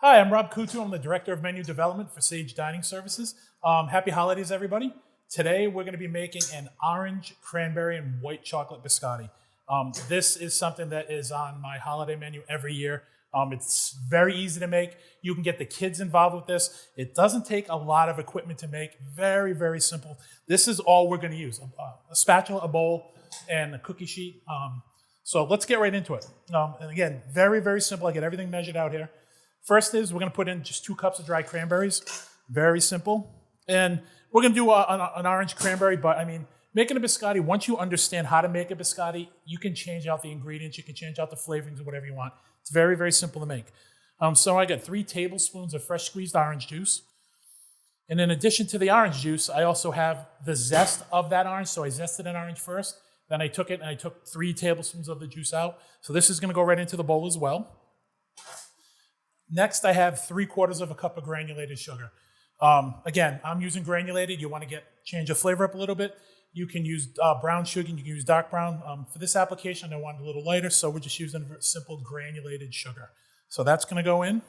Hi, I'm Rob Kutu. I'm the Director of Menu Development for Sage Dining Services. Happy holidays, everybody. Today, we're going to be making an orange, cranberry, and white chocolate biscotti. This is something that is on my holiday menu every year. It's very easy to make. You can get the kids involved with this. It doesn't take a lot of equipment to make. Very, very simple. This is all we're going to use. A spatula, a bowl, and a cookie sheet. So let's get right into it. And again, very, very simple. I get everything measured out here. First is we're going to put in just 2 cups of dried cranberries. Very simple. And we're going to do an orange cranberry, but I mean, making a biscotti, once you understand how to make a biscotti, you can change out the ingredients, you can change out the flavorings, whatever you want. It's very, very simple to make. So I got 3 tablespoons of fresh squeezed orange juice. And in addition to the orange juice, I also have the zest of that orange. So I zested an orange first, then I took it and I took 3 tablespoons of the juice out. So this is going to go right into the bowl as well. Next, I have 3/4 cup of granulated sugar. Again, I'm using granulated. You want to change the flavor up a little bit. You can use brown sugar. You can use dark brown. For this application, I want it a little lighter, so we're just using simple granulated sugar. So that's going to go in.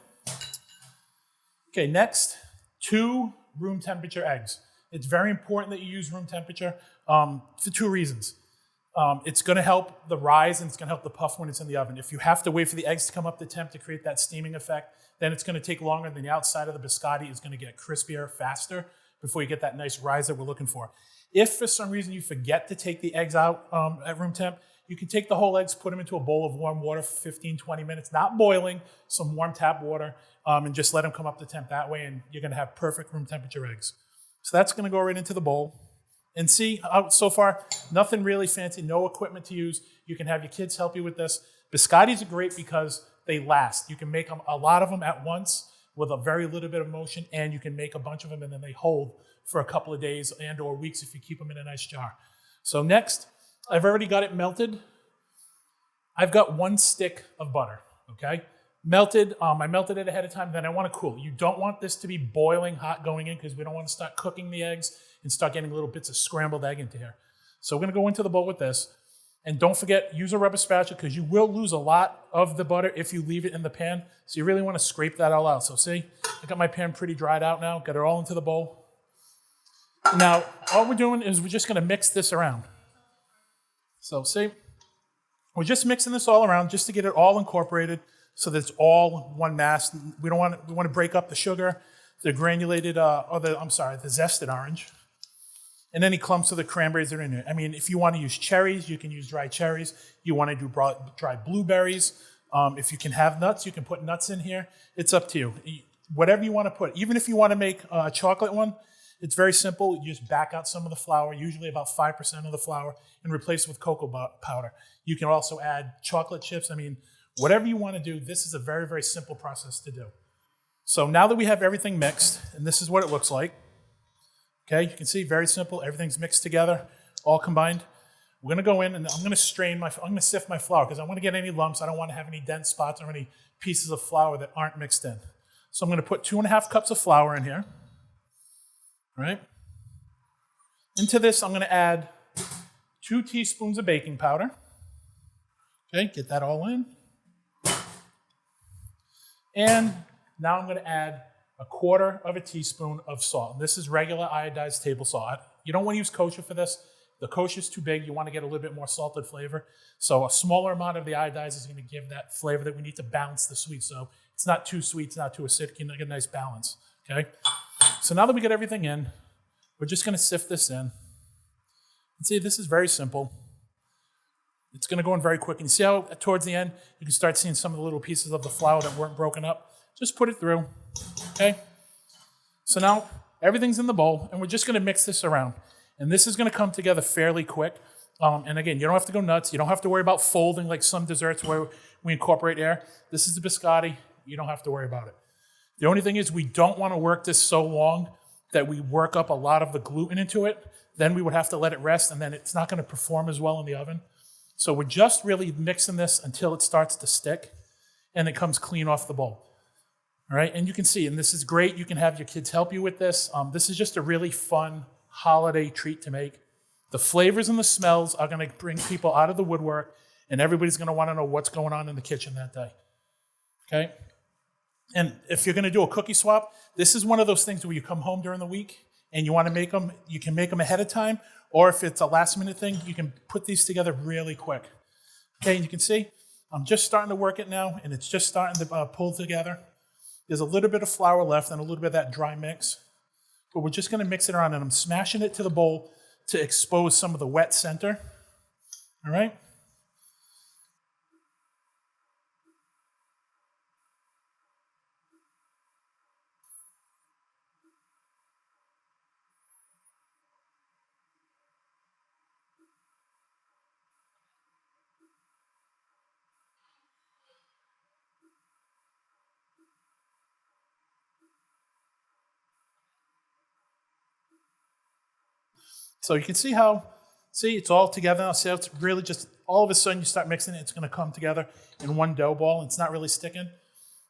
Okay, next, 2 room temperature eggs. It's very important that you use room temperature for 2 reasons. It's going to help the rise and it's going to help the puff when it's in the oven. If you have to wait for the eggs to come up to temp to create that steaming effect, then it's going to take longer, than the outside of the biscotti is going to get crispier faster before you get that nice rise that we're looking for. If for some reason you forget to take the eggs out at room temp, you can take the whole eggs, put them into a bowl of warm water for 15, 20 minutes, not boiling, some warm tap water, and just let them come up to temp that way, and you're going to have perfect room temperature eggs. So that's going to go right into the bowl. And see, so far, nothing really fancy, no equipment to use. You can have your kids help you with this. Biscottis are great because they last. You can make a lot of them at once with a very little bit of motion, and you can make a bunch of them, and then they hold for a couple of days and or weeks if you keep them in a nice jar. So next, I've already got it melted. I've got 1 stick of butter, okay? Melted, I melted it ahead of time, then I want to cool it. You don't want this to be boiling hot going in because we don't want to start cooking the eggs and start getting little bits of scrambled egg into here. So we're going to go into the bowl with this. And don't forget, use a rubber spatula because you will lose a lot of the butter if you leave it in the pan. So you really want to scrape that all out. So see, I got my pan pretty dried out now. Got it all into the bowl. Now, all we're doing is we're just going to mix this around. So see, we're just mixing this all around just to get it all incorporated so that it's all one mass. We want to break up the sugar, the granulated, the zested orange, and any clumps of the cranberries that are in it. I mean, if you want to use cherries, you can use dried cherries. You want to do dried blueberries. If you can have nuts, you can put nuts in here. It's up to you. Whatever you want to put. Even if you want to make a chocolate one, it's very simple. You just back out some of the flour, usually about 5% of the flour, and replace it with cocoa powder. You can also add chocolate chips. I mean, whatever you want to do, this is a very, very simple process to do. So now that we have everything mixed, and this is what it looks like, okay, you can see, very simple. Everything's mixed together, all combined. We're going to go in and I'm going to sift my flour because I don't want to get any lumps. I don't want to have any dense spots or any pieces of flour that aren't mixed in. So I'm going to put 2.5 cups of flour in here. All right. Into this, I'm going to add 2 teaspoons of baking powder. Okay, get that all in. And now I'm going to add 1/4 teaspoon of salt. And this is regular iodized table salt. You don't want to use kosher for this. The kosher is too big. You want to get a little bit more salted flavor. So a smaller amount of the iodized is going to give that flavor that we need to balance the sweet. So it's not too sweet, it's not too acidic. You get a nice balance. Okay. So now that we get everything in, we're just going to sift this in. And see, this is very simple. It's going to go in very quick. And you see how towards the end, you can start seeing some of the little pieces of the flour that weren't broken up. Just put it through, okay? So now everything's in the bowl, and we're just going to mix this around. And this is going to come together fairly quick. And again, you don't have to go nuts. You don't have to worry about folding like some desserts where we incorporate air. This is the biscotti. You don't have to worry about it. The only thing is we don't want to work this so long that we work up a lot of the gluten into it. Then we would have to let it rest, and then it's not going to perform as well in the oven. So we're just really mixing this until it starts to stick, and it comes clean off the bowl. All right, and you can see, and this is great. You can have your kids help you with this. This is just a really fun holiday treat to make. The flavors and the smells are going to bring people out of the woodwork, and everybody's going to want to know what's going on in the kitchen that day. Okay? And if you're going to do a cookie swap, this is one of those things where you come home during the week and you want to make them, you can make them ahead of time, or if it's a last minute thing, you can put these together really quick. Okay, and you can see, I'm just starting to work it now, and it's just starting to pull together. There's a little bit of flour left and a little bit of that dry mix, but we're just going to mix it around, and I'm smashing it to the bowl to expose some of the wet center. All right? So you can see how, it's all together now. See how it's really just, all of a sudden you start mixing it, it's going to come together in one dough ball. It's not really sticking.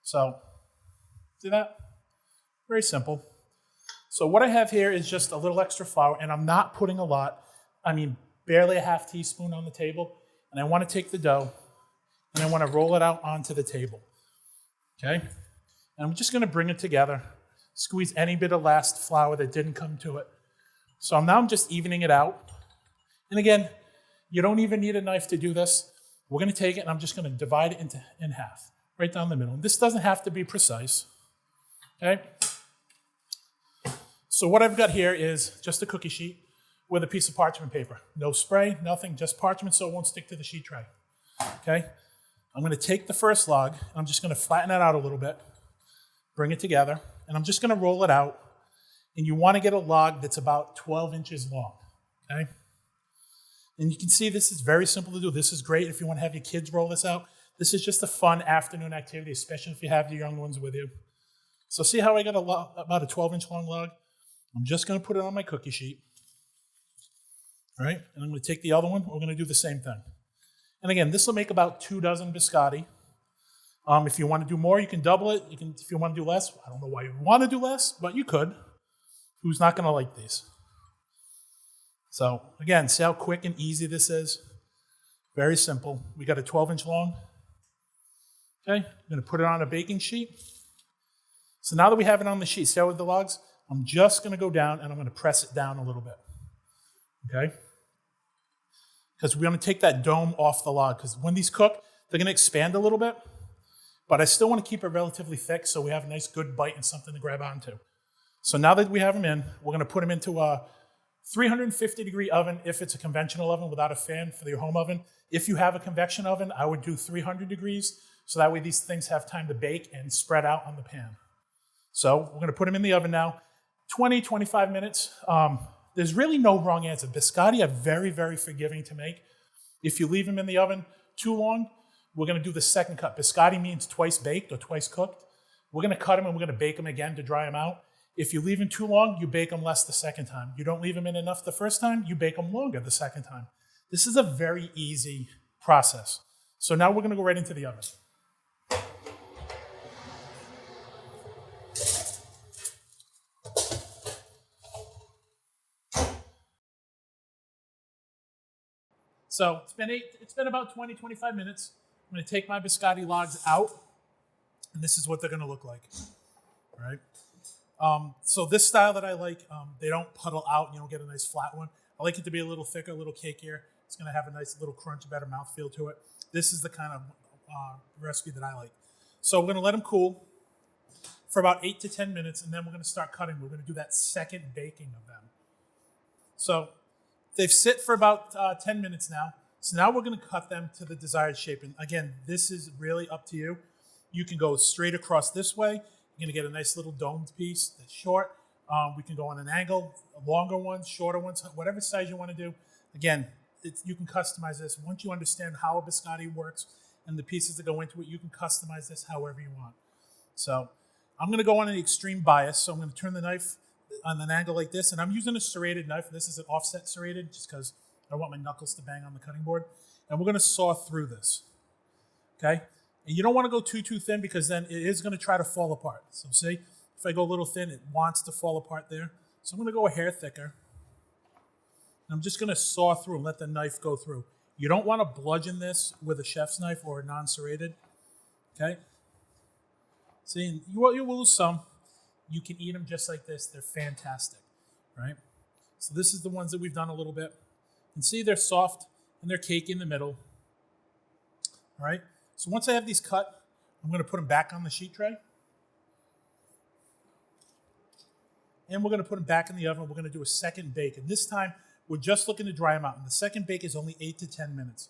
So, see that? Very simple. So what I have here is just a little extra flour, and I'm not putting a lot. I mean, barely a half teaspoon on the table. And I want to take the dough, and I want to roll it out onto the table. Okay? And I'm just going to bring it together, squeeze any bit of last flour that didn't come to it. So now I'm just evening it out. And again, you don't even need a knife to do this. We're going to take it, and I'm just going to divide it in half, right down the middle. And this doesn't have to be precise. Okay? So what I've got here is just a cookie sheet with a piece of parchment paper. No spray, nothing, just parchment so it won't stick to the sheet tray. Okay? I'm going to take the first log, and I'm just going to flatten it out a little bit, bring it together, and I'm just going to roll it out. And you want to get a log that's about 12 inches long, okay? And you can see this is very simple to do. This is great if you want to have your kids roll this out. This is just a fun afternoon activity, especially if you have your young ones with you. So see how I got about a 12-inch long log? I'm just going to put it on my cookie sheet, all right? And I'm going to take the other one. We're going to do the same thing. And again, this will make about 2 dozen biscotti. If you want to do more, you can double it. If you want to do less, I don't know why you would want to do less, but you could. Who's not going to like these? So again, see how quick and easy this is? Very simple. We got a 12-inch long. Okay, I'm going to put it on a baking sheet. So now that we have it on the sheet, see how with the logs? I'm just going to go down and I'm going to press it down a little bit. Okay? Because we're going to take that dome off the log, because when these cook, they're going to expand a little bit, but I still want to keep it relatively thick so we have a nice good bite and something to grab onto. So now that we have them in, we're going to put them into a 350-degree oven if it's a conventional oven without a fan for your home oven. If you have a convection oven, I would do 300 degrees, so that way these things have time to bake and spread out on the pan. So we're going to put them in the oven now, 20, 25 minutes. There's really no wrong answer. Biscotti are very, very forgiving to make. If you leave them in the oven too long, we're going to do the second cut. Biscotti means twice baked or twice cooked. We're going to cut them and we're going to bake them again to dry them out. If you leave them too long, you bake them less the second time. You don't leave them in enough the first time, you bake them longer the second time. This is a very easy process. So now we're going to go right into the oven. So it's been about 20, 25 minutes. I'm going to take my biscotti logs out, and this is what they're going to look like. All right. So this style that I like, they don't puddle out, you don't get a nice flat one. I like it to be a little thicker, a little cakier. It's going to have a nice little crunch, a better mouthfeel to it. This is the kind of recipe that I like. So we're going to let them cool for about 8 to 10 minutes, and then we're going to start cutting. We're going to do that second baking of them. So they've sit for about 10 minutes now. So now we're going to cut them to the desired shape. And again, this is really up to you. You can go straight across this way. You're going to get a nice little domed piece that's short. We can go on an angle, longer ones, shorter ones, whatever size you want to do. Again, you can customize this. Once you understand how a biscotti works and the pieces that go into it, you can customize this however you want. So I'm going to go on an extreme bias. So I'm going to turn the knife on an angle like this, and I'm using a serrated knife. This is an offset serrated just because I want my knuckles to bang on the cutting board. And we're going to saw through this. Okay? And you don't want to go too thin because then it is going to try to fall apart. So see, if I go a little thin, it wants to fall apart there. So I'm going to go a hair thicker. And I'm just going to saw through and let the knife go through. You don't want to bludgeon this with a chef's knife or a non-serrated. Okay? See, you will lose some. You can eat them just like this. They're fantastic, right? So this is the ones that we've done a little bit. And see, they're soft and they're cakey in the middle. All right. So once I have these cut, I'm going to put them back on the sheet tray. And we're going to put them back in the oven. We're going to do a second bake. And this time, we're just looking to dry them out. And the second bake is only 8 to 10 minutes.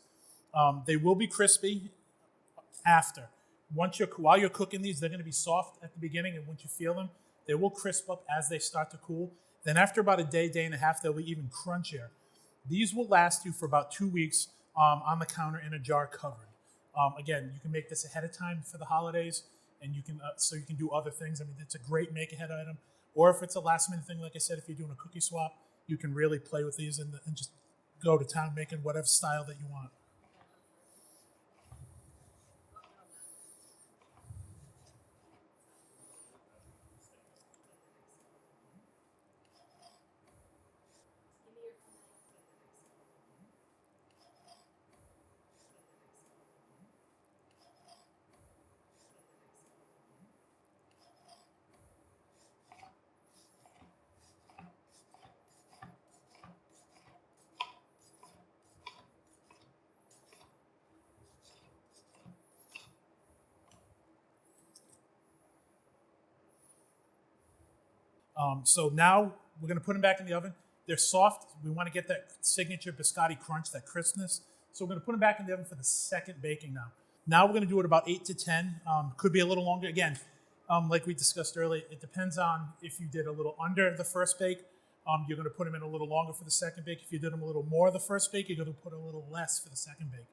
They will be crispy after. While you're cooking these, they're going to be soft at the beginning. And once you feel them, they will crisp up as they start to cool. Then after about a day, day and a half, they'll be even crunchier. These will last you for about 2 weeks on the counter in a jar covered. Again, you can make this ahead of time for the holidays, and you can so you can do other things. I mean, it's a great make-ahead item. Or if it's a last-minute thing, like I said, if you're doing a cookie swap, you can really play with these and just go to town making whatever style that you want. So now we're going to put them back in the oven. They're soft. We want to get that signature biscotti crunch, that crispness. So we're going to put them back in the oven for the second baking now. Now we're going to do it about 8 to 10. Could be a little longer. Again, like we discussed earlier, it depends on if you did a little under the first bake. You're going to put them in a little longer for the second bake. If you did them a little more the first bake, you're going to put a little less for the second bake.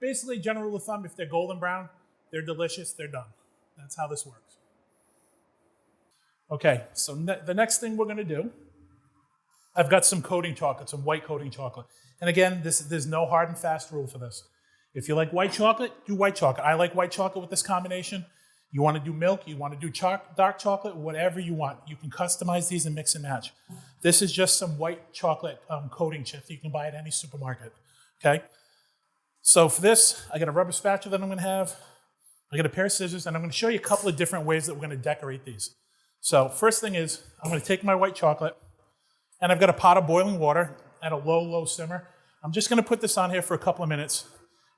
Basically, general rule of thumb, if they're golden brown, they're delicious, they're done. That's how this works. Okay, so the next thing we're going to do, I've got some coating chocolate, some white coating chocolate. And again, there's no hard and fast rule for this. If you like white chocolate, do white chocolate. I like white chocolate with this combination. You want to do milk, you want to do dark chocolate, whatever you want. You can customize these and mix and match. This is just some white chocolate coating chips you can buy at any supermarket. Okay? So for this, I got a rubber spatula that I'm going to have. I got a pair of scissors, and I'm going to show you a couple of different ways that we're going to decorate these. So first thing is, I'm going to take my white chocolate, and I've got a pot of boiling water at a low, low simmer. I'm just going to put this on here for a couple of minutes,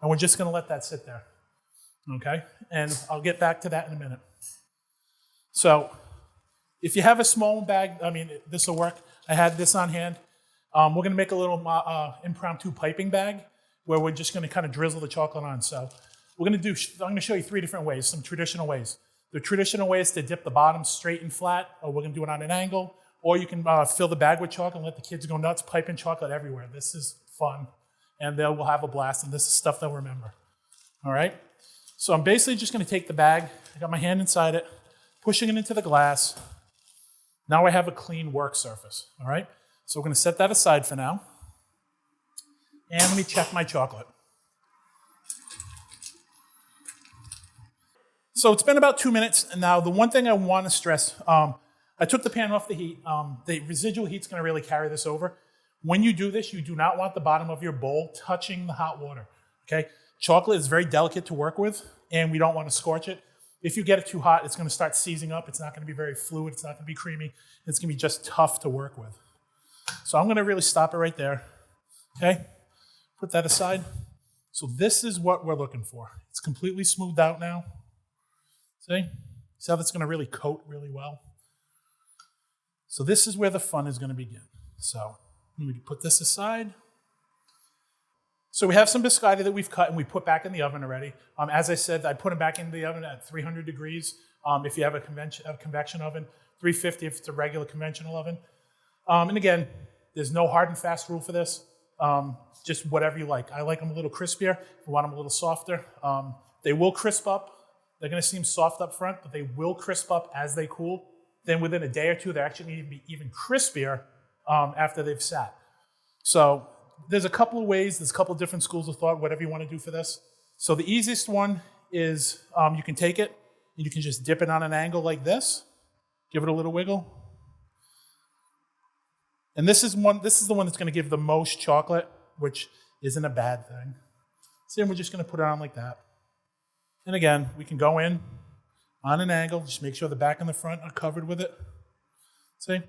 and we're just going to let that sit there. Okay? And I'll get back to that in a minute. So if you have a small bag, this will work. I had this on hand. We're going to make a little impromptu piping bag where we're just going to kind of drizzle the chocolate on. So I'm going to show you 3 different ways, some traditional ways. The traditional way is to dip the bottom straight and flat, or we're going to do it on an angle, or you can fill the bag with chocolate and let the kids go nuts, piping chocolate everywhere. This is fun, and they will have a blast, and this is stuff they'll remember. All right? So I'm basically just going to take the bag, I got my hand inside it, pushing it into the glass. Now I have a clean work surface. All right? So we're going to set that aside for now. And let me check my chocolate. So it's been about 2 minutes, and now the one thing I want to stress, I took the pan off the heat. The residual heat's going to really carry this over. When you do this, you do not want the bottom of your bowl touching the hot water, okay? Chocolate is very delicate to work with, and we don't want to scorch it. If you get it too hot, it's going to start seizing up. It's not going to be very fluid. It's not going to be creamy. It's going to be just tough to work with. So I'm going to really stop it right there, okay? Put that aside. So this is what we're looking for. It's completely smoothed out now. See how that's going to really coat really well? So this is where the fun is going to begin. So let me put this aside. So we have some biscotti that we've cut and we put back in the oven already. As I said, I put them back into the oven at 300 degrees if you have a convection oven, 350 if it's a regular conventional oven. And again, there's no hard and fast rule for this. Just whatever you like. I like them a little crispier. If you want them a little softer. They will crisp up. They're going to seem soft up front, but they will crisp up as they cool. Then within a day or two, they're actually going to be even crispier after they've sat. So there's a couple of ways, there's a couple of different schools of thought, whatever you want to do for this. So the easiest one is you can take it and you can just dip it on an angle like this, give it a little wiggle. And this is the one that's going to give the most chocolate, which isn't a bad thing. So then we're just going to put it on like that. And again, we can go in, on an angle. Just make sure the back and the front are covered with it. See? And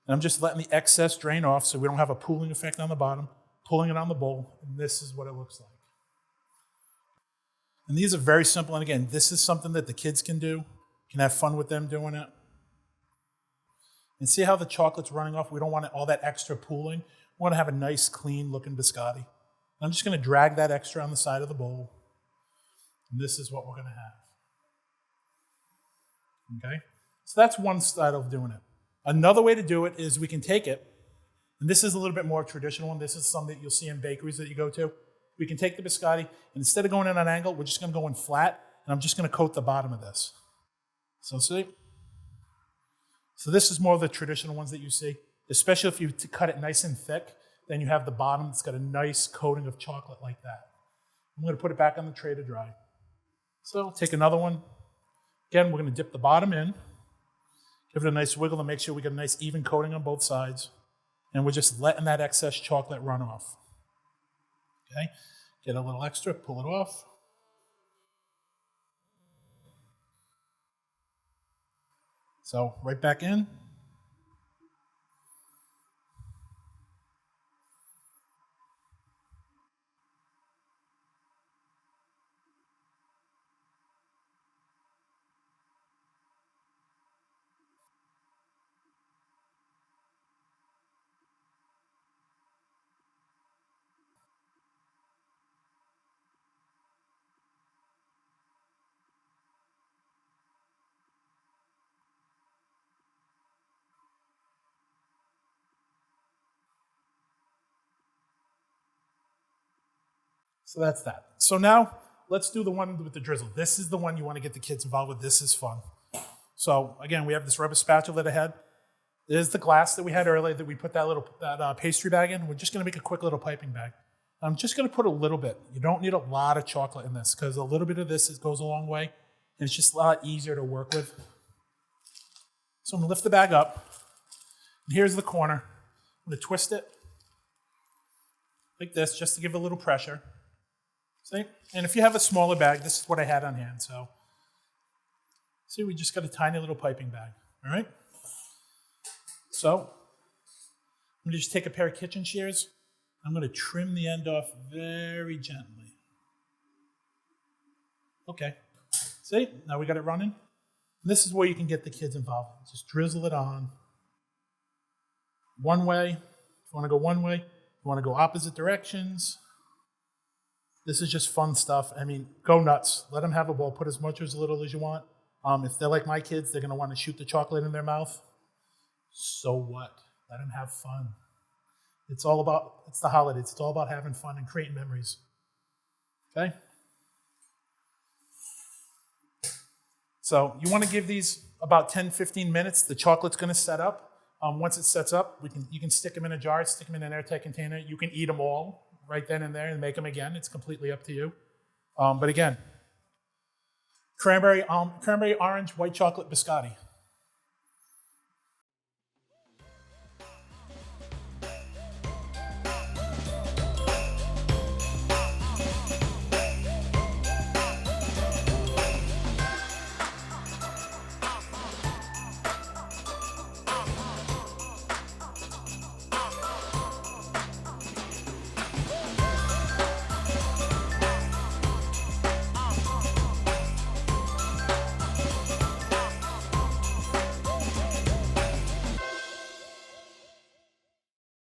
I'm just letting the excess drain off so we don't have a pooling effect on the bottom, pulling it on the bowl, and this is what it looks like. And these are very simple, and again, this is something that the kids can do. You can have fun with them doing it. And see how the chocolate's running off? We don't want all that extra pooling. We want to have a nice, clean-looking biscotti. And I'm just going to drag that extra on the side of the bowl. And this is what we're going to have. Okay? So that's one style of doing it. Another way to do it is we can take it, and this is a little bit more traditional one. This is something that you'll see in bakeries that you go to. We can take the biscotti, and instead of going in on an angle, we're just going to go in flat, and I'm just going to coat the bottom of this. So see? So this is more of the traditional ones that you see, especially if you cut it nice and thick, then you have the bottom that's got a nice coating of chocolate like that. I'm going to put it back on the tray to dry. So take another one. Again, we're going to dip the bottom in, give it a nice wiggle to make sure we get a nice even coating on both sides, and we're just letting that excess chocolate run off. Okay, get a little extra, pull it off. So right back in. So that's that. So now let's do the one with the drizzle. This is the one you want to get the kids involved with. This is fun. So again, we have this rubber spatula that I had. There's the glass that we had earlier that we put that pastry bag in. We're just going to make a quick little piping bag. I'm just going to put a little bit. You don't need a lot of chocolate in this because a little bit of this goes a long way, and it's just a lot easier to work with. So I'm going to lift the bag up, and here's the corner. I'm going to twist it like this just to give it a little pressure. See? And if you have a smaller bag, this is what I had on hand. So, see, we just got a tiny little piping bag. All right? So, I'm going to just take a pair of kitchen shears. I'm going to trim the end off very gently. Okay. See? Now we got it running. And this is where you can get the kids involved. Just drizzle it on. One way. If you want to go one way. If you want to go opposite directions. This is just fun stuff. I mean, go nuts. Let them have a ball. Put as much or as little as you want. If they're like my kids, they're going to want to shoot the chocolate in their mouth. So what? Let them have fun. It's the holidays. It's all about having fun and creating memories. Okay? So you want to give these about 10, 15 minutes. The chocolate's going to set up. Once it sets up, you can stick them in a jar, stick them in an airtight container. You can eat them all right then and there and make them again. It's completely up to you. But again, cranberry, orange, white chocolate biscotti.